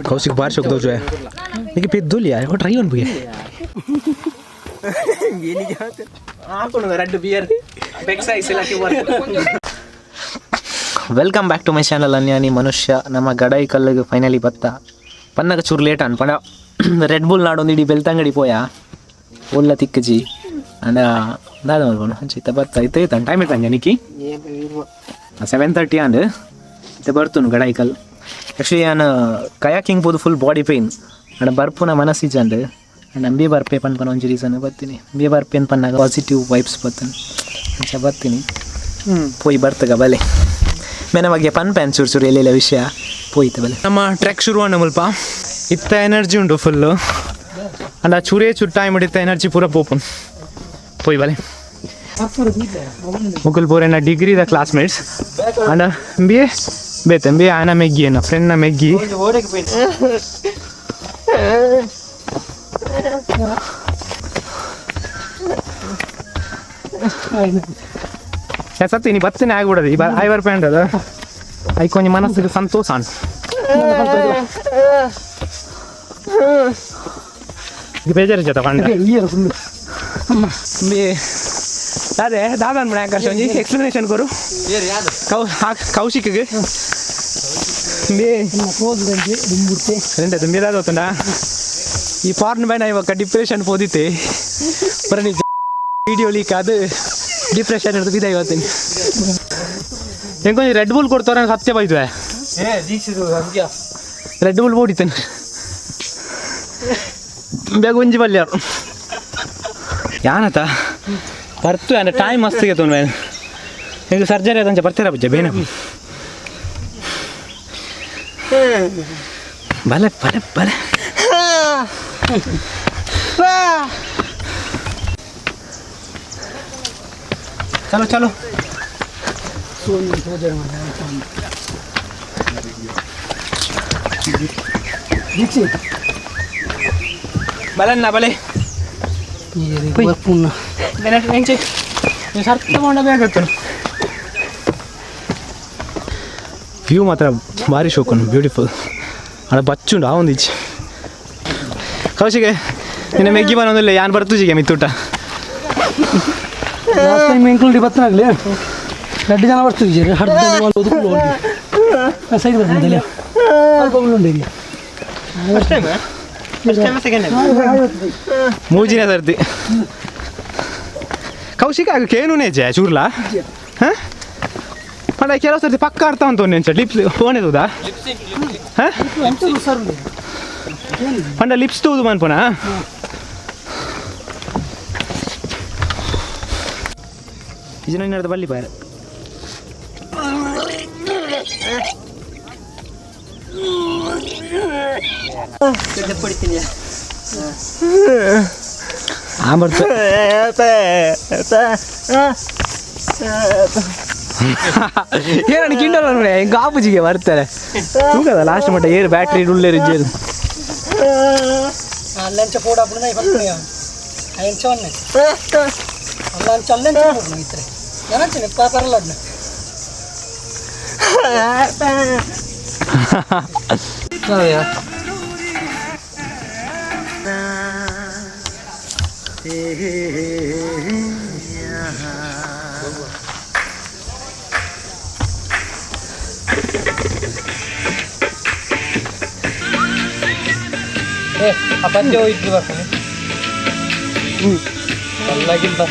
कौशिक बाहर शोक दो जो है लेकिन फिर धुल यार वो ट्राई ऑन भी है ये नहीं जाते कौन रेड बियर बेक्सा इसला के वर्क welcome back to my channel ಅನ್ಯಾನಿ ಮನುಷ್ಯ ನಮ್ಮ ಗಡೈ ಕಲ್ಲಿಗೆ ಫೈನಲಿ ಬತ್ತ ಪನ್ನಗ ಚೂರು ಲೇಟ್ ಅನ್ಪಂಡ ರೆಡ್ ಬುಲ್ ನಾಡೊಂದು ಇಡೀ ಬೆಳ್ತಂಗಡಿ ಪೋಯ ಒಲ್ಲ ತಿಕ್ಕಜಿ ಅಂಡ ದಾದ ಮಲ್ಪನು ಹಂಚಿತ ಬರ್ತ ಇತ್ತೆ ಟೈಮ್ ಇಟ್ಟಂಜ ನಿಕ್ಕಿ 7:30 ಅಂಡ್ ಇತ್ತೆ ಬರ್ತುನು ಗಡೈ ಕಲ್ ಆ್ಯಕ್ಚುಲಿ ನಾನು ಕಯಾಕಿಂಗ್ ಪೋದು ಫುಲ್ ಬಾಡಿ ಪೇಯ್ನ್ ಅಂಡ ಬರ್ಪುನ ಮನಸ್ಸಿಜ ಅಂಡ್ ಅಂಡ್ ಅಂಬಿ ಬರ್ಪೆ ಪನ್ಪನ ಒಂಜಿ ರೀಸನ್ ಬರ್ತೀನಿ ಅಂಬಿ ಬರ್ಪೆ ಪನ್ನಾಗ ಪಾಸಿಟಿವ್ ವೈಬ್ಸ್ ಬರ್ತನು ಅಂಚ ಬರ್ತೀನಿ ಪೋಯಿ ಬರ್ತಗ ಬಲೆ मैंने ಬಗ್ಗೆ ಪನ್ ಪ್ಯಾನ್ ಚೂರು ಚೂರು ಎಲ್ಲೆಲ್ಲ ವಿಷಯ ಪೋಯ್ತು ಬಲೆ ನಮ್ಮ ಟ್ರ್ಯಾಕ್ ಶುರು ಅಣ್ಣ ಮುಲ್ಪ ಇತ್ತ ಎನರ್ಜಿ ಉಂಟು ಫುಲ್ಲು ಅಂಡ ಚೂರೇ ಚೂರು ಟೈಮ್ ಹಿಡಿತ ಎನರ್ಜಿ ಪೂರ ಪೋಪುನ್ ಪೋಯ್ ಬಲೆ ಮುಕುಲ್ ಪೂರೇನ ಡಿಗ್ರಿದ ಕ್ಲಾಸ್ಮೇಟ್ಸ್ ಅಂಡ ಬಿ ಎ ಬೇತೆ ಬಿ ಆನ ಮೆಗ್ಗಿ ಏನ ಫ್ರೆಂಡ್ನ ಮೆಗ್ಗಿ ಸತ್ತಿ ನೀ ಬತ್ತನೇ ಆಗ್ಬಿಡೋದು ಈ 5 ರೂಪಾಯಿ ಉಂಟದು ಐ ಕೊಂಚ ಮನಸ್ಸಿಗೆ ಸಂತೋಷ ಅಣ್ಣ ಬೇಜಾರು ಜೊತೆ ಕಂಡ ಅದೇ ದಾದನ್ ಮನೆ ಆಕರ್ಷ ಒಂಜಿ ಎಕ್ಸ್ಪ್ಲನೇಷನ್ ಕೊರು ಕೌಶಿಕ್ಗೆ ರೆಂಡೆ ತುಂಬಿ ದಾದ ಹೋತಂಡ ಈ ಫಾರ್ನ್ ಬೈನ ಇವಾಗ ಡಿಪ್ರೆಷನ್ ಪೋದಿತ್ತೆ ಬರೀ ವಿಡಿಯೋ ಲೀಕ್ ಅದು ಡಿಪ್ರೆಷನ್ ಹಿಡಿದು ಬಿದ್ದ ಇವತ್ತಿನ ಹೆಂಗೆ ರೆಡ್ ಬುಲ್ ಕೊಡ್ತಾರ ಸತ್ಯ ಬೈದ್ವೆ ರೆಡ್ ಬುಲ್ ಓಡಿತೇನೆ ಬೇಗ ಒಂಜಿ ಬಲ್ಯ ಯಾನತ ಬರ್ತು ಅಂದ್ರೆ ಟೈಮ್ ಮಸ್ತಿಗೆ ತೊಂದ್ರೆ ಈಗ ಸರ್ಜರಿ ಅದಂಚ ಬರ್ತೀರ ಬಜ್ಜ ಬೇನೆ ಬಲೆ ಬಲೆ ಬಲೆ चलो चलो बलन ना बले व्यू मात्र भारी शोकन ब्यूटिफुल अड़ बच्चुंड आवंदिच कौशिके निन्ने मेग्गी बनोदिल्ल यान बರ್ತುಜಿಗೆ ಮಿತ್ತೂಟ ಲಾಸ್ಟ್ ಟೈಮ್ ಇಂಕ್ಲೂಡಿ ಬತ್ತನಾಗಲಿ 2 ಜನ ಬರ್ತಿದ್ದೀರಿ ಹರ್ದ ಓದುಕೊಂಡು ಹೋಗಿ ಸೈಡ್ ಬರ್ತಿದ್ದಲ್ಲ ಅಲ್ಪ ಉಂಡೆ ಇಲ್ಲಿ ಫಸ್ಟ್ ಟೈಮ್ ಸೆಕೆಂಡ್ ಟೈಮ್ ಮೂಜಿನ ಸರ್ತಿ ಕೌಶಿಕ ಕೇನುನೇ ಜೆ ಚೂರ್ಲಾ ಹ ಪಂಡ ಕೆಲವು ಸರ್ತಿ ಪಕ್ಕ ಅರ್ಥ ಅಂತ ಒಂದೆಂಚ ಲಿಪ್ಸ್ ಫೋನ್ ಎದುದಾ ಹ ಎಂತದು ಸರ್ ಪಂಡ ಲಿಪ್ಸ್ ತೂದು ಮನ್ಪುನ ಇದನ್ನ ಬಲ್ಲಿ ಬಾರ ಏನ ಕಿಂಡಲ್ಲ ನೋಡಿ ಹೆಂಗ ಆಪುಜಿಗೆ ಬರ್ತಾರೆ ತೂಕದ ಲಾಸ್ಟ್ ಮಟ್ಟ ಏರು ಬ್ಯಾಟ್ರಿ ಉಳ್ಳೇರು ಇಜ್ಜೇರು ಲಂಚ ಪೋಡ ಅಪ್ಪನ ಬರ್ತೀನಿ ಅಯ್ಯಂಚವನ್ನೇ ಅಲ್ಲ ಚಲ್ಲಂಚ ಪೋಡ ಇತ್ರೆ ನನಚನೆ ಪಾಪರಲ್ಲ ಅದನ್ನ ಸಾವ್ಯಾ ಅಪ್ಪಂದೆ ಹೋಯ್ತು ಬರ್ತಾನೆ ಅಲ್ಲಾಗಿಲ್ಲ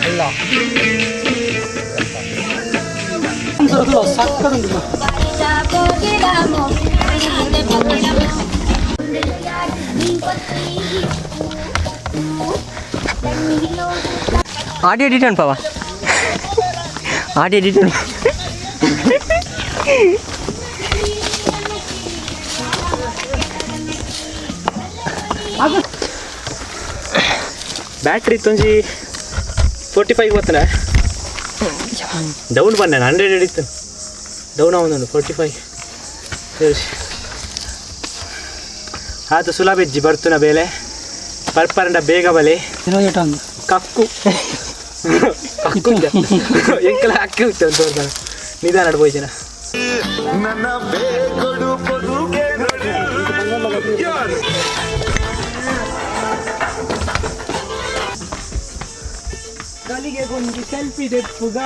ಅಲ್ಲ ಸಾಕುಂಟು ಆಡಿಯೋ ಎಡಿಟ್ ಪಾವ ಆಡಿಯೋ ಎಡಿಟ್ ಬ್ಯಾಟ್ರಿ ತೊಂಜಿ 45 ಗೊತ್ತಲ್ಲ ಡೌನ್ ಬಂದ 100 ಹಿಡಿತು ಡೌನ್ ಅವನೊಂದು 45 ಆತ ಸುಲಭೆಜ್ಜಿ ಬರ್ತುನ ಬೇಲೆ ಪರ್ಪರಂಡ ಬೇಗ ಬಲೆ ಕಕ್ಕು ಎಂಕಲ ಅಕ್ಕಿ ಉಂಟು ಅಂತ ತೋರ್ತಾನೆ ನಿಧಾನ ನಡ್ಬೋಯ್ತಿನ ಕಲಿಗೆ ಗೊಂದು ಸೆಲ್ಫಿ ದೆಪ್ಪುಗ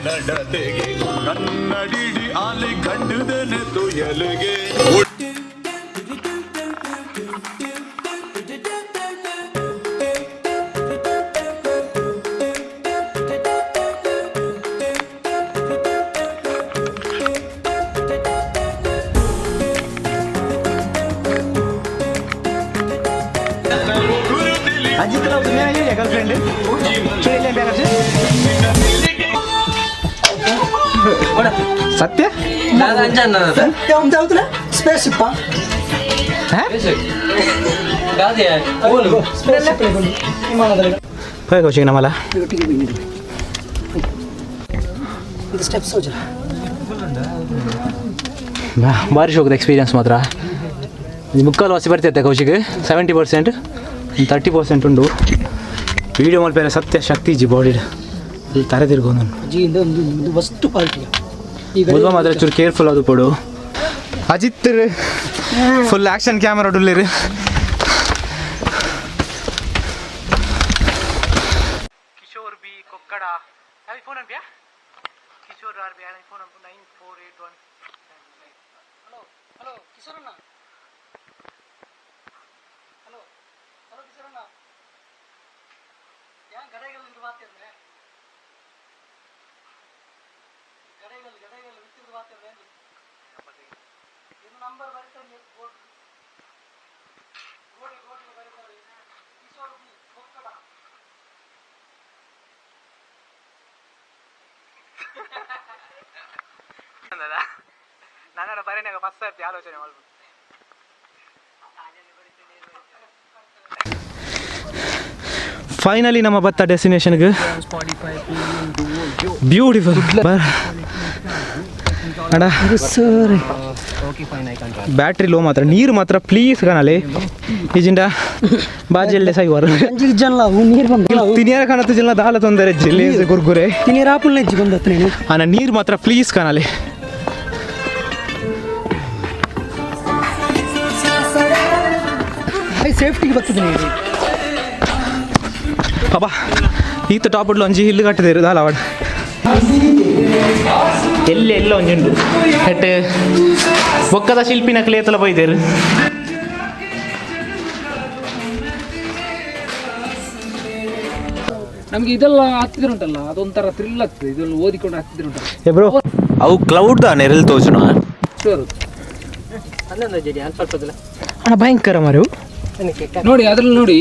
ನಡತೆಗೆ ಕನ್ನಡಿಡಿ ಆಲೆ ಕಂಡುದನೆ ತುಯಲಿಗೆ अजित राव तुम्ही आहे गर्लफ्रेंड सत्य जाऊ तुला स्पेसशिप होय कौशिक ना मला स्टेप्स हो जरा ಭಾರಿ ಶೋಕದ ಎಕ್ಸ್ಪೀರಿಯನ್ಸ್ ಮಾತ್ರ ಇದು ಮುಕ್ಕಾಲು ವಾಸಿ ಬರ್ತೈತೆ ಕೌಶಿಕ್ 70% 30% ಉಂಡು ವೀಡಿಯೋ ಮಲ್ಪೇರೆ ಸತ್ಯ ಶಕ್ತಿ ಜಿ ಬಾಡಿ ಇಲ್ಲಿ ತಾರೆ ತಿರ್ಗೋನು ಅಜ್ಜಿಯಿಂದ ಒಂದು ವಸ್ತು ಪಾಲ್ಟಿ ಈಗ ಮಾತ್ರ ಚೂರು ಕೇರ್ಫುಲ್ ಅದು ಪಡು ಅಜಿತ್ ಫುಲ್ ಆಕ್ಷನ್ ಕ್ಯಾಮರಾ ಉಳ್ಳಿರಿ ಕಿಶೋರ್ ಬಿ ಕೊಕ್ಕಡ ಫೋನ್ ಅನ್ಪ್ಯಾ ಕಿಶೋರ್ ಆರ್ ಬಿ ಫೋನ್ ಅನ್ಪು 9481 ಹಲೋ ಕಿಶೋರಣ್ಣ ಹಲೋ ಕಿಶೋರಣ್ಣ ಯಾಕೆ ಗಡೆಗಳಲ್ಲಿ ಮಾತಾಡ್ತಾರೆ ಗಡೆಗಳಲ್ಲಿ ವಿಚಿತ್ರ ಮಾತಾಡ್ತಾರೆ ಇದು ನಂಬರ್ ಬರೀತಾರೆ ಬೋರ್ಡ್ ಬರೀತಾರೆ ಕಿಶೋರ್ ಬಿ ಕೊಕ್ಕಡ ನಾನು ಬರೀನಾಗ ಫಸ್ಟ್ ಸರ್ತಿ ಆಲೋಚನೆ ಮಾಡ್ಬೋದು ಫೈನಲಿ ನಮ್ಮ ಬತ್ತ ಡೆಸ್ಟಿನೇಷನ್ಗೆ ಬ್ಯೂಟಿಫುಲ್ ಅಣ್ಣ ಬ್ಯಾಟ್ರಿ ಲೋ ಮಾತ್ರ ನೀರು ಮಾತ್ರ ಪ್ಲೀಸ್ ಕಾಣಲಿ ಈಜಿಂಡ ಬಾಜೆಲ್ಡೆ ಸೈವಾರ ಜಲ್ಲ ನೀರು ಬಂದ ತಿನಿಯಾರ ಕಾಣತ್ತು ಜಿಲ್ಲ ದಾಲ ತೊಂದರೆ ಜಿಲ್ಲೆ ಗುರ್ಗುರೆ ತಿನಿಯರ ಆಪುಲ್ನ ಇಜ್ಜಿ ಬಂದತ್ರ ನೀನು ಅಣ್ಣ ನೀರು ಮಾತ್ರ ಪ್ಲೀಸ್ ಕಾಣಲಿ ಸೇಫ್ಟಿಗೆ ಬರ್ತದೆ ನೀರು ಅಬ್ಬಾ ಈತ ಟಾಪ್ ಉಡ್ಲು ಒಂಜಿ ಹಿಲ್ಲು ಕಟ್ಟಿದೇರು ದಾಲವಾಡ ಎಲ್ಲ ಒಂಜುಂಡು ಹೆಟ್ ಒಕ್ಕದ ಶಿಲ್ಪಿನ ಕ್ಲೇತಲ ಬೈದೇರು ನಮ್ಗೆ ಇದೆಲ್ಲ ಹತ್ತಿದ್ರೆ ಉಂಟಲ್ಲ ಅದೊಂಥರ ಥ್ರಿಲ್ ಆಗ್ತದೆ ಇದೆಲ್ಲ ಓದಿಕೊಂಡು ಹತ್ತಿದ್ರೆ ಉಂಟಲ್ಲ ಬ್ರೋ ಅವು ಕ್ಲೌಡ್ ನೆರಳು ತೋಚುನ ಶೋರು ಅಣ್ಣ ಭಯಂಕರ ಮಾರು ನೋಡಿ ಅದ್ರಲ್ಲಿ ನೋಡಿ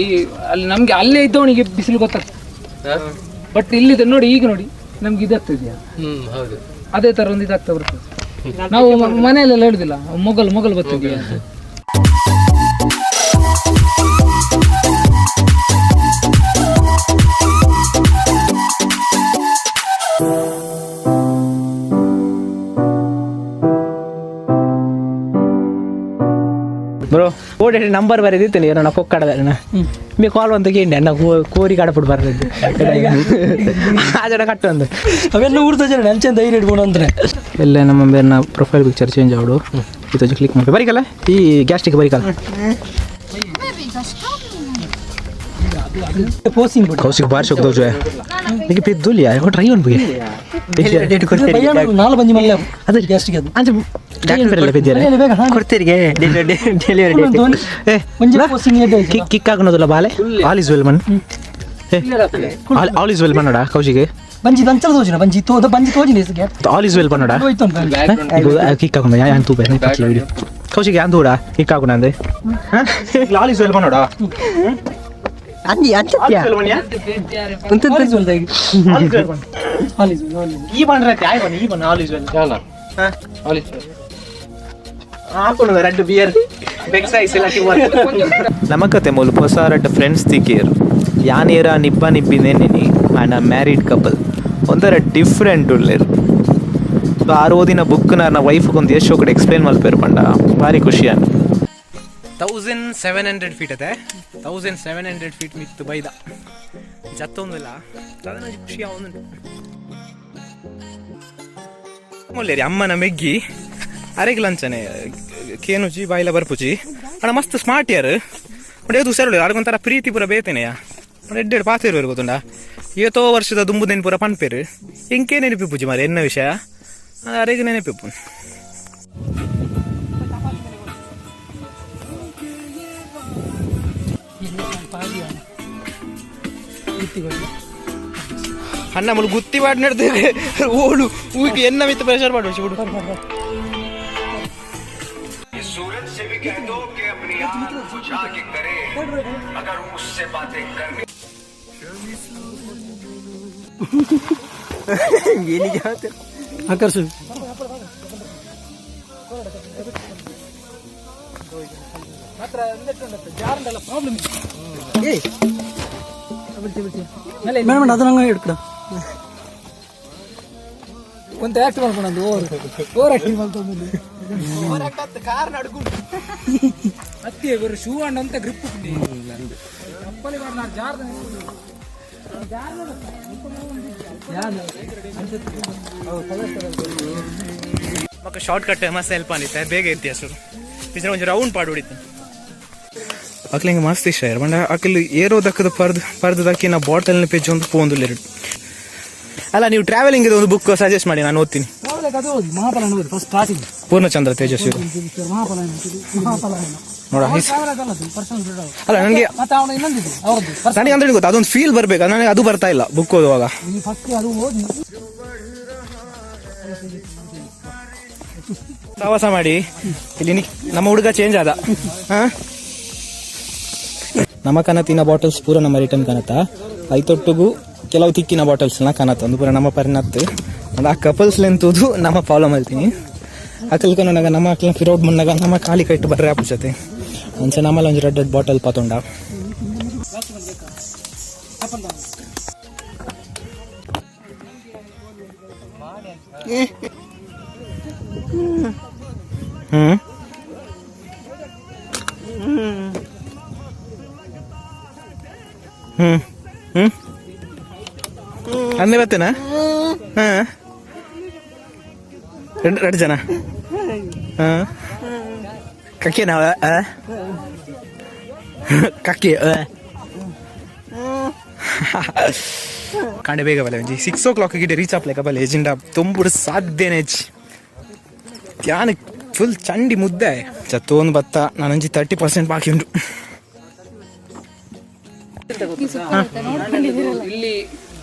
ಅಲ್ಲಿ ನಮ್ಗೆ ಅಲ್ಲೇ ಇದ್ದವನಿಗೆ ಬಿಸಿಲು ಗೊತ್ತಾಗ್ತದೆ ಬಟ್ ಇಲ್ಲಿದೆ ನೋಡಿ ಈಗ ನೋಡಿ ನಮ್ಗೆ ಇದಾಗ್ತಿದ್ಯಾ ಹೌದು ಅದೇ ತರ ಒಂದು ಇದಾಗ್ತಾ ಬರ್ತದೆ ನಾವು ಮನೆಯಲ್ಲೆಲ್ಲ ಹೇಳುದಿಲ್ಲ ಮೊಗಲ್ ಬರ್ತಿದ್ಯಾ ಬ್ರೋ ಓಡಿ ನಂಬರ್ ಬರೆದಿತ್ತು ನೀನು ನಾ ಕೊಕ್ಕಡದ ಮೀ ಕಾಲ್ ಅಂತ ಕೇಳಿ ಅಣ್ಣ ಕೋರಿ ಕಾಡಪಟ್ಟು ಬರ್ತದೆ ಆ ಜನ ಕಟ್ಟು ಅಂದು ಅವೆಲ್ಲ ಊರ್ದ ಜನ ನಂಚೆ ಧೈರ್ಯ ಇಡ್ಬೋದು ಅಂದ್ರೆ ಎಲ್ಲ ನಮ್ಮ ಬೇರೆ ಪ್ರೊಫೈಲ್ ಪಿಕ್ಚರ್ ಚೇಂಜ್ ಆಡು ಇದು ಕ್ಲಿಕ್ ಮಾಡಿ ಬರೀಕಲ್ಲ ಈ ಗ್ಯಾಸ್ಟಿಕ್ ಬರೀಕಲ್ಲ ಪೋಸಿಂಗ್ ಕೌಶಿಕ್ ಬಾರಿ ಶೋಕ್ ದೋಜು ನಿಮಗೆ ಪೆದ್ದುಲಿಯಾ ಟ್ರೈ ಅನ್ಬಿಗೆ ನಾಳೆ ಬಂದಿ ಮಲ್ಲ ಅದೇ ಗ್ಯಾಸ್ಟಿಗೆ ಅದು ಅಂದ್ರೆ ಡಾಕ್ಟರ್ ಪೆದ್ದಿಯಾರೆ ಕೊಡ್ತೀರಿಗೆ ಡೆಲಿವರಿ ಕಿಕ್ ಆಗೋದಿಲ್ಲ ಬಾಲೆ ಆಲ್ ಇಸ್ ವೆಲ್ ಮನ್ ಆಲ್ ಇಸ್ ವೆಲ್ ಮನ್ನಡ ಕೌಶಿಗೆ ಬಂಜಿ ದಂಚಲ ತೋಜಿನ ಬಂಜಿ ತೋಜಿನ ಹೆಸರಿಗೆ ಆಲ್ ಇಸ್ ವೆಲ್ ಮನ್ನಡ ಹೋಯ್ತು ಅಂತ ಕಿಕ್ ಆಗೋಣ ಯಾನ್ ತೂಬೆ ವಿಡಿಯೋ ಕೌಶಿಗೆ ಯಾನ್ ತೂಡ ಕಿಕ್ ಆಗೋಣ ಅಂದೆ ಆಲ್ ಇಸ್ ವೆಲ್ ಮನ್ನಡ ಅಂಜಿ ಅಂಚತ್ಯಾ ಈ ಬಂದ್ರೆ ಆಯ್ ಬನ್ನಿ ಈ ಬನ್ನಿ ಆಲ್ ಇಸ್ ವೆಲ್ ಹಾಕೊಂಡು ರೆಡ್ ಬಿಯರ್ ನಮಕತೆ ಮೂಲ ಹೊಸ ರೆಡ್ ಫ್ರೆಂಡ್ಸ್ ತಿಕ್ಕೇರು ಯಾನೇರ ನಿಬ್ಬ ನಿಬ್ಬಿದೆ ನೆನಿ ಆ್ಯಂಡ್ ಅ ಮ್ಯಾರಿಡ್ ಕಪಲ್ ಒಂಥರ ಡಿಫ್ರೆಂಟ್ ಉಳ್ಳೇರು. ಸೊ ಆರು ಓದಿನ ಬುಕ್ ನನ್ನ ವೈಫ್ಗೆ ಒಂದು ಎಷ್ಟು ಕಡೆ ಎಕ್ಸ್ಪ್ಲೇನ್ ಮಲ್ಪೇರು ಪಂಡ ಭಾರಿ ಖುಷಿಯಾನ. 1700 ಫೀಟ್ ಅದೇ 1700 ಫೀಟ್ ಮಿತ್ತು ಬೈದ ಜತ್ತೊಂದಿಲ್ಲ ಅದನ್ನ ಖುಷಿ ಅವನು ಮೊಲ್ಲೇರಿ ಅಮ್ಮನ ಮೆಗ್ಗಿ ಅರೆಗೆ ಲಂಚನೆ ಕೇನುಜಿ ಬಾಯಿಲ ಬರ್ಪುಜಿ ಅಣ್ಣ ಮಸ್ತ್ ಸ್ಮಾರ್ಟ್ ಯಾರು ಬಟ್ ಅದು ಸರಳು ಅರ್ಗೊಂಥರ ಪ್ರೀತಿ ಪೂರ ಬೇತೇನೆಯ ಎಡ್ಡೆಡು ಪಾತಿರ್ವೇರು ಗೊತ್ತುಂಡ ಏತೋ ವರ್ಷದ ದುಂಬುದೇನು ಪೂರ ಪನ್ಪೇರು ಇಂಕೆ ನೆನಪಿಪ್ಪುಜಿ ಮಾರೆ ಎನ್ನ ವಿಷಯ ಅರೆಗೆ ನೆನಪಿಪ್ಪು. ಅಣ್ಣ ಮಳು ಗುತ್ತಿ ಮಾಡಿ ನಡೆದ ಓಡು ಊರಿಗೆ ಎನ್ನ ಮಿತ್ತು ಪ್ರೆಷರ್ ಮಾಡುವ ಶಿವಡು. सूरज से भी कह दो कि अपनी आग बुझा के करे अगर उससे बातें करनी. ये नहीं जाते आकर्षण ಮೇಡಮ್ ಅದನ್ನ ಹಿಡ್ಕಡ కొంత యాక్టివ్ అనుకున్నాను ఓవర్ యాక్టివ్ అవుతుంది ಕಾರ್ ನಡ್ಕೊಂಡು ಅತ್ತಿ ಇವರು ಶೂ ಅಂಡ್ ಅಂತ ಗ್ರಿಪ್ ఉంది ಅಪ್ಪಲಿ ಮಾಡಿ ನಾನು ಜಾರ್ದ ಮಕ್ಕ ಶಾರ್ಟ್ ಕಟ್ ಮಸ್ತ್ ಹೆಲ್ಪ್ ಆನಿತ್ತೆ ಬೇಗ ಇರ್ತೀಯ ಸರ್ ಪಿಜ್ರ ಒಂಚೂರು ರೌಂಡ್ ಪಾಡು ಹೊಡಿತು ಅಕ್ಲಿಂಗೆ ಮಸ್ತ್ ಇಷ್ಟ ಇರ ಬಂಡ ಅಕ್ಕಲ್ಲಿ ಏರೋದಕ್ಕದ ಪರ್ದದಕ್ಕೆ ನಾ ಬಾಟಲ್ನ ಪೇಜ್ ಒಂದು ಪೋಂದು ಎರಡು. ಅಲ್ಲ ನೀವು ಟ್ರಾವೆಲಿಂಗ್ ಇದು ಒಂದು ಬುಕ್ ಸಜೆಸ್ಟ್ ಮಾಡಿ ನಾನು ಓದ್ತೀನಿ. ಪೂರ್ಣಚಂದ್ರ ತೇಜಸ್ವಿ ನೋಡ ಅಲ್ಲ ನನಗೆ ಅಂದ್ರೆ ಗೊತ್ತಾ ಅದೊಂದು ಫೀಲ್ ಬರ್ಬೇಕು ನನಗೆ ಅದು ಬರ್ತಾ ಇಲ್ಲ ಬುಕ್ ಓದುವಾಗ. ಪ್ರವಾಸ ಮಾಡಿ ಇಲ್ಲಿ ನಮ್ಮ ಹುಡುಗ ಚೇಂಜ್ ಆದ. ನಮ್ಮ ಕನತಿನ ಬಾಟಲ್ಸ್ ಪೂರ ನಮ್ಮ ರಿಟರ್ನ್ ಕನತ ಐತೊಟ್ಟಿಗೂ ಕೆಲವು ತಿಕ್ಕಿನ ಬಾಟಲ್ಸ್ನ ಕನತ ಒಂದು ಪೂರ ನಮ್ಮ ಪರಿಣತ್ ಆ ಕಪಲ್ಸ್ ಲೆಂತುದು ನಮ್ಮ ಫಾಲೋ ಮಾಡ್ತೀನಿ ಅಕಲ್ಕ ನನಗೆ ನಮ್ಮ ಅಕ್ಲ ಫಿರೋಡ್ ಬಂದಾಗ ನಮ್ಮ ಖಾಲಿ ಕಟ್ಟು ಬರ್ರೆ ಆಪುಜತೆ ಅಂಚೆ ನಮ್ಮಲ್ಲಿ ಒಂದು ರೆಡ್ ಬಾಟಲ್ ಪಾತೊಂಡ ಅಂದೇ ಬರ್ತೇನಾ ಎರಡು ಜನ ಕಕ್ಕೆ ನಾವ ಕಕ್ಕೆ ಕಾಂಡೆ ಬೇಗ ಬಲೆ ಒಂಜಿ 6 o'clock ರೀಚ್ ಆಪ್ಲೆಕ ಬಲೆ ಎಜಿಂಡ ತುಂಬುಡು ಸಾಧ್ಯನೇ ಧ್ಯಾನ ಫುಲ್ ಚಂಡಿ ಮುದ್ದೆ ಚತ್ತೋನ್ ಬತ್ತ ನಾನಂಜಿ 30% ಬಾಕಿ ಉಂಟು. ಇಲ್ಲಿ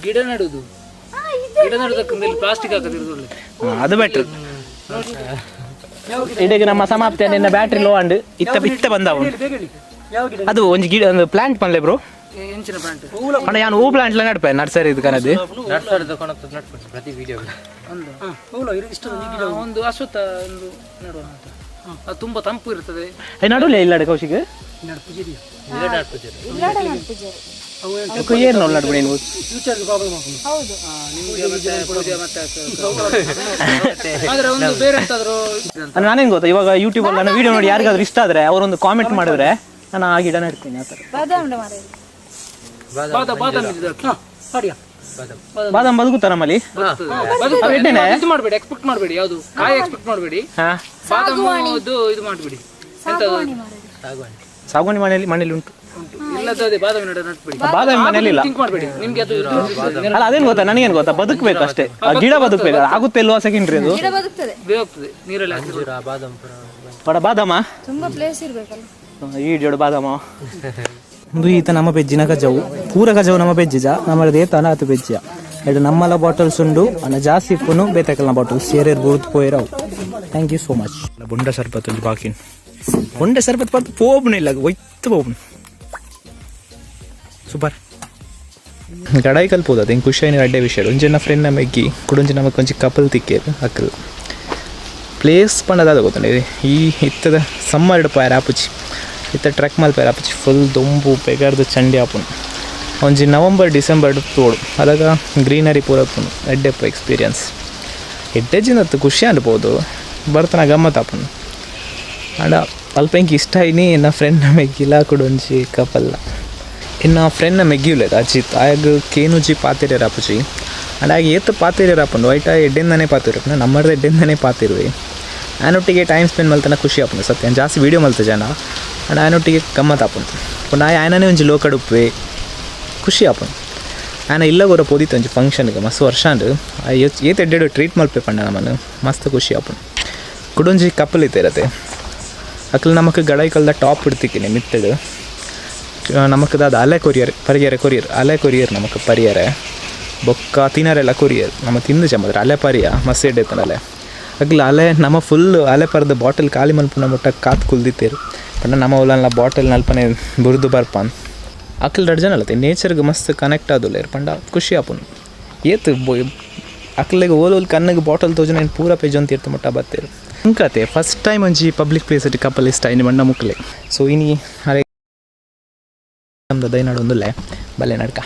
ಗಿಡ ನೆಡುದು ಗಿಡ ನೆಡೋದಕ್ಕೆ ಪ್ಲಾಸ್ಟಿಕ್ ಹಾಕದಿರೋದು ಅದು ಬೆಟ್ರ್. ಇಡೀಗೆ ನಮ್ಮ ಸಮಾಪ್ತಿ ನಿನ್ನ ಬ್ಯಾಟ್ರಿ ಲೋ ಅಂಡ್ ಇತ್ತ ಬಂದವು ಅದು ಒಂದು ಗಿಡ ಒಂದು ಪ್ಲಾಂಟ್ ಪನ್ಲೆ ಬ್ರೋ ಎಂಚಿನ ಪ್ಲಾಂಟ್ ಅಣ್ಣ ನಾನು ಹೂ ಪ್ಲಾಂಟ್ ನಡ್ಪೆ ನರ್ಸರಿ ಇದು ಕನದು ಪ್ರತಿ ವಿಡಿಯೋ ಒಂದು ಅಶ್ವತ್ಥ ಒಂದು ನೆಡುವ ಅದು ತುಂಬಾ ತಂಪು ಇರ್ತದೆ. ನಡುಲೆ ಇಲ್ಲ ಕೌಶಿಕ್ ಏನು ನೋಡಿ ನಡ್ಬಿಡಿ ನೀವು ನಾನೇನು ಗೊತ್ತಾ ಇವಾಗ ಯೂಟ್ಯೂಬ್ ಅಲ್ಲಿ ನಾನು ವಿಡಿಯೋ ನೋಡಿ ಯಾರಿಗಾದ್ರೂ ಇಷ್ಟ ಆದ್ರೆ ಅವರೊಂದು ಕಾಮೆಂಟ್ ಮಾಡಿದ್ರೆ ನಾನು ಆ ಗಿಡ ನೆಡ್ತೀನಿ ಆ ಥರ. ಬಾದಾಮ್ ಬದುಕುತ್ತಾ ನಮ್ಮಲ್ಲಿ ಮಾಡಬೇಡಿ ಎಕ್ಸ್ಪೆಕ್ಟ್ ಮಾಡಬೇಡಿ ಯಾವುದು ಕಾಯಿ ಎಕ್ಸ್ಪೆಕ್ಟ್ ಮಾಡಬೇಡಿ ಬಾದಾಮ್ ಇದು ಮಾಡಬೇಡಿ ಸಾಗುವಾನಿ ಮನೇಲಿ ಉಂಟು ಬಾದಾಮಿ ಮನೇಲಿ ಇಲ್ಲ ನಿಮ್ಗೆ ಅದು ಅಲ್ಲ ಅದೇನು ಗೊತ್ತಾ ನನಗೇನು ಗೊತ್ತಾ ಬದುಕಬೇಕು ಅಷ್ಟೇ ಗಿಡ ಬದುಕಬೇಕು ಆಗುತ್ತೆ ಇಲ್ವಾ ಸೆಕೆಂಡ್ರಿ ಅದು ಬೇಯೋಗ್ತದೆ ನೀರಲ್ಲಿ ಬಡ ಬಾದಾಮ ಈ ಜೋಡು ಬಾದಾಮ ಒಂದು ಈತ ನಮ್ಮ ಬೆಜ್ಜಿನ ಗಜವು ಪೂರ ಗಜವು ನಮ್ಮ ಬೆಜ್ಜಿಜ ನಮ್ಮದೇ ತನ ಅದು ಬೆಜ್ಜಿಯ ಎರಡು ನಮ್ಮಲ ಬಾಟಲ್ಸ್ ಉಂಡು ಅನ್ನ ಜಾಸ್ತಿ ಇಪ್ಪನು ಬೇತಕಲ್ನ ಬಾಟಲ್ಸ್ ಸೇರೇರು ಬೂತ್ ಪೋಯಿರವು. Thank you so much. ಬೊಂಡ ಸರ್ಬತ್ ಒಂದು ಬಾಕಿ ಬೊಂಡ ಸರ್ಬತ್ ಬರ್ತು ಪೋಬ್ನ ಇಲ್ಲ ಒಯ್ತು ಪೋಬ್ನ ಸೂಪರ್ ಗಡಾಯಿ ಕಲ್ಪೋದು ಅದು ಹಿಂಗೆ ಖುಷಿ ಅಡ್ಡೆ ವಿಷಯ ಒಂಜಿನ ಫ್ರೆಂಡ್ ನಮಗೆ ಕುಡೊಂಜಿ ನಮಗೆ ಕೊಂಚ ಕಪಲ್ ತಿಕ್ಕೇರು ಅಕ್ಕಲ್ ಪ್ಲೇಸ್ ಪಂಡದಾದ ಗೊತ್ತಂಡಿ ಈ ಇತ್ತದ ಸಮ್ಮರ್ ಪಾಯರ್ ಆಪುಚಿ ಇತ್ತ ಟ್ರೆಕ್ ಮಲ್ಪಾಯರ್ ಆಪುಚಿ ಫುಲ್ ದೊಂಬು ಬೆಗರ್ದು ಚಂಡಿ ಆಪುನ್ ಒಂಜಿ ನವಂಬರ್ ಡಿಸೆಂಬರ್ ತೋಡು ಅದಾಗ ಗ್ರೀನರಿ ಪೂರ ಪುನು ಎಡ್ಡೆಪ್ಪ ಎಕ್ಸ್ಪೀರಿಯನ್ಸ್ ಎಡ್ಡೆಜಿನತ್ತು ಖುಷಿ ಅನ್ಬೋದು ಬರ್ತನ ಗಮ್ಮತ್ ಆಪುನು ಆಂಡ ಅಲ್ಪ ಇಂಕಿ ಇಷ್ಟ ಐನಿ ಎನ್ನ ಫ್ರೆಂಡ್ನ ಮೆಗ್ಗಿಲ ಕುಡೊಂಜಿ ಕಪಲ್ಲ ಇನ್ನು ಫ್ರೆಂಡ್ನ ಮೆಗ್ಗಿಯುಲೆದು ಅಜಿತ್ ಆಗ ಕೇನುಜಿ ಪಾತಿರೆ ರಾಪುಜಿ ಆಂಡ ಆಗ ಏತ್ ಪಾತಿರೆ ರಾಪುಂಡು ವೈಟ ಎಡ್ಡೆಂದನೇ ಪಾತಿರಪ್ಪನ ನಮ್ಮರ್ದ ಎಡ್ಡೆಂದನೇ ಪಾತಿರುವೆ ಆನೊಟ್ಟಿಗೆ ಟೈಮ್ ಸ್ಪೆಂಡ್ ಮಲ್ತನ ಖುಷಿ ಆಪುಂಡು ಸತ್ಯ ಜಾಸ್ತಿ ವೀಡಿಯೋ ಮಲ್ತ ಜನ ಆಂಡ ಆನೊಟ್ಟಿಗೆ ಗಮ್ಮತ್ ಆಪುಂಡು ಪುನಃ ಆಯನನೇ ಒಂಜಿ ಲೋಕಡುಪ್ಪೆ ಖುಷಿ ಆಪುಂಡು ಆಯನ ಇಲ್ಲ ಗೊರ ಪೋದಿತ್ತು ಒಂಜಿ ಫಂಕ್ಷನ್ಗೆ ಮಸ್ತ್ ವರ್ಷ ಅಂಡು ಏತ್ ಎಡ್ಡೆಡು ಟ್ರೀಟ್ ಮಲ್ಪೆ ಪಂಡ ನಮ್ಮನ್ನು ಮಸ್ತ್ ಖುಷಿ ಆಪುಂಡು ಕುಡೊಂಜಿ ಕಪ್ಪಲ್ ಇತ್ತೆ ಅಕ್ಲು ನಮಕ್ ಗಡೈಕಲ್ದ ಟಾಪ್ ಇಡ್ತಿಕ್ಕಿನಿ ಮಿತ್ತಡು ನಮಕ್ ದಾದ ಅಲೆ ಕೊರಿಯರ್ ಅಲೆ ಕೊರಿಯರ್ ನಮಕ್ ಪರಿಯರೆ ಬೊಕ್ಕ ತಿನ್ನರೆಲ್ಲ ಕೊರಿಯರ್ ನಮ್ಮ ತಿಂದು ಚಂಬದ್ರ ಅಲೆ ಪರಿಯ ಮಸ್ತ್ ಎಡ್ಡೆತ್ತನ ಅಲೆ ಅಗ್ಲ ಅಲೆ ನಮ್ಮ ಫುಲ್ ಅಲೆ ಪರ್ದ ಬಾಟಲ್ ಖಾಲಿ ಮಲ್ಪುನ ಮುಟ್ಟ ಕಾತ್ ಕುಲ್ದಿತ್ತೇರು ಪಂಡ ನಮ್ಮ ಉಲ್ಲ ಬಾಟಲ್ ನಲ್ಪನೆ ಬುರ್ದು ಬರ್ಪಾನ್ ಅಕ್ಲು ರಡ್ಜನ ಅಲ್ಲತ್ತೆ ನೇಚರ್ಗೆ ಮಸ್ತ್ ಕನೆಕ್ಟ್ ಆದುಲ್ಲೇರು ಪಂಡ ಖುಷಿ ಆಪುನು ಏತ್ ಅಕ್ಲಿಗೆ ಓಲೋಲ್ ಕಣ್ಣಿಗೆ ಬಾಟಲ್ ತೋಜನ ಏನು ಪೂರ ಪೇಜ್ ಅಂತ ಇರ್ತ ಮುಟ್ಟ ಬತ್ತೇರು ಇಂಕತೆ ಫಸ್ಟ್ ಟೈಮ್ ಒಂಜಿ ಪಬ್ಲಿಕ್ ಪ್ಲೇಸ್ ಇಟ್ಟು ಕಪಲ್ ಇಷ್ಟ ಇನ್ನು ಬಣ್ಣ ಮುಕ್ಲೆ ಸೊ ಇನಿ ಅರೆ ನಮ್ದು ದೈನಾಡು ಒಂದುಲ್ಲೆ ಬಲ್ಲೆ ನಡ್ಕ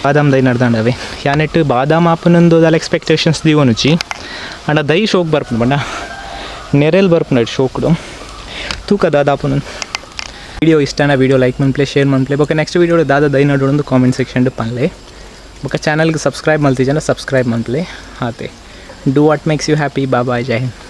ಬಾದಾಮ್ ದೈ ನಡ್ದಾಂಡವೆ ಯಾನೆಟ್ಟು ಬಾದಾಮ್ ಆಪನೊಂದು ಅಲ್ಲ ಎಕ್ಸ್ಪೆಕ್ಟೇಷನ್ಸ್ ದೀವನುಚಿ ಅಂಡ ದೈ ಶೋಕ್ ಬರ್ಪುಂಡು ಬಣ್ಣ ನೆರೆಲ್ ಬರ್ಪುಂಡು ಶೋಕ್ಡು ತೂಕ ದಾದಾಪುನ ವಿಡಿಯೋ ಇಷ್ಟನ ವಿಡಿಯೋ ಲೈಕ್ ಮನ್ಪ್ಲೆ ಶೇರ್ ಮನ್ಪ್ಲೆ ಬೊಕ್ಕ ನೆಕ್ಸ್ಟ್ ವಿಡಿಯೋ ದಾದ ದೈ ನಡು ಒಂದು ಕಾಮೆಂಟ್ ಸೆಕ್ಷನ್ ಪನ್ಲೆ ಬೊಕ್ಕ ಚಾನಲ್ಗೆ ಸಬ್ಸ್ಕ್ರೈಬ್ ಮಲ್ತಿಜನ ಸಬ್ಸ್ಕ್ರೈಬ್ ಮನ್ಪ್ಲೆ ಹಾತೆ do what makes you happy bye ಜೈ ಹಿಂದ್.